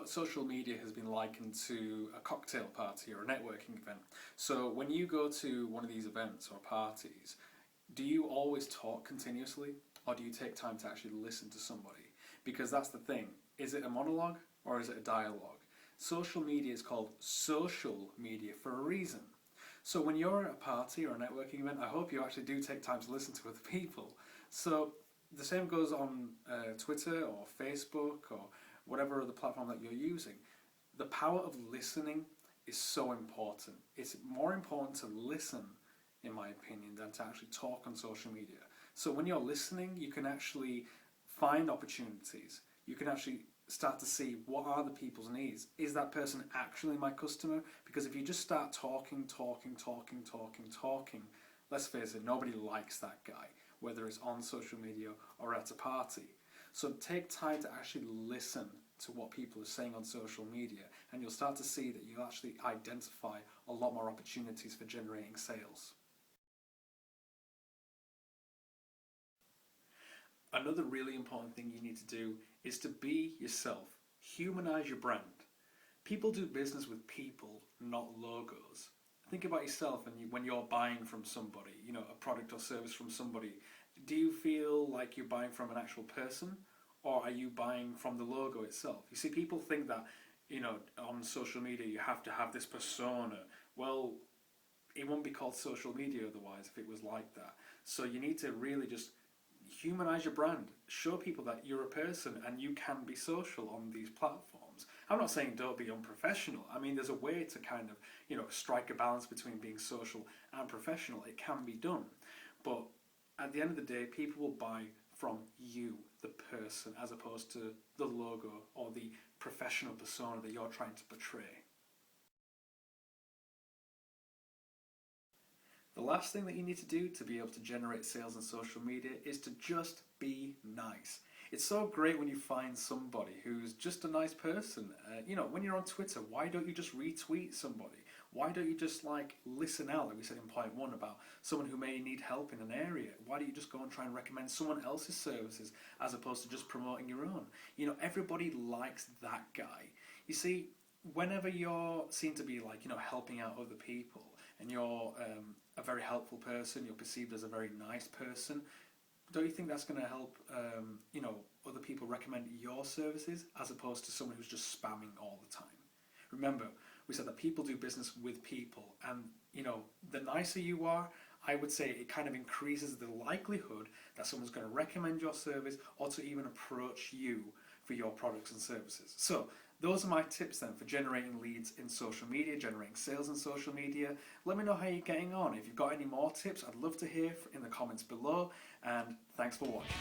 Social media has been likened to a cocktail party or a networking event. So when you go to one of these events or parties, do you always talk continuously, or do you take time to actually listen to somebody? Because that's the thing. Is it a monologue or is it a dialogue? Social media is called social media for a reason. So when you're at a party or a networking event, I hope you actually do take time to listen to other people. So the same goes on Twitter or Facebook or whatever other platform that you're using. The power of listening is so important. It's more important to listen, in my opinion, than to actually talk on social media. So when you're listening, you can actually find opportunities. You can actually start to see what are the people's needs. Is that person actually my customer? Because if you just start talking, let's face it, nobody likes that guy, whether it's on social media or at a party. So take time to actually listen to what people are saying on social media, and you'll start to see that you actually identify a lot more opportunities for generating sales. Another really important thing you need to do is to be yourself. Humanize your brand. People do business with people, not logos. Think about yourself and when you're buying from somebody, a product or service from somebody. Do you feel like you're buying from an actual person, or are you buying from the logo itself? You see, people think that, on social media you have to have this persona. Well, it won't be called social media otherwise if it was like that. So you need to really just humanize your brand. Show people that you're a person and you can be social on these platforms. I'm not saying don't be unprofessional. I mean, there's a way to kind of, strike a balance between being social and professional. It can be done. But at the end of the day, people will buy from you, the person, as opposed to the logo or the professional persona that you're trying to portray. The last thing that you need to do to be able to generate sales on social media is to just be nice. It's so great when you find somebody who's just a nice person. When you're on Twitter, why don't you just retweet somebody? Why don't you just listen out, like we said in point 1 about someone who may need help in an area? Why don't you just go and try and recommend someone else's services as opposed to just promoting your own? Everybody likes that guy. You see, whenever you're seen to be helping out other people, and you're a very helpful person, you're perceived as a very nice person, don't you think that's going to help other people recommend your services as opposed to someone who's just spamming all the time? Remember, we said that people do business with people, and the nicer you are, I would say it kind of increases the likelihood that someone's going to recommend your service or to even approach you for your products and services. So those are my tips then for generating leads in social media, generating sales in social media. Let me know how you're getting on. If you've got any more tips, I'd love to hear in the comments below, and thanks for watching.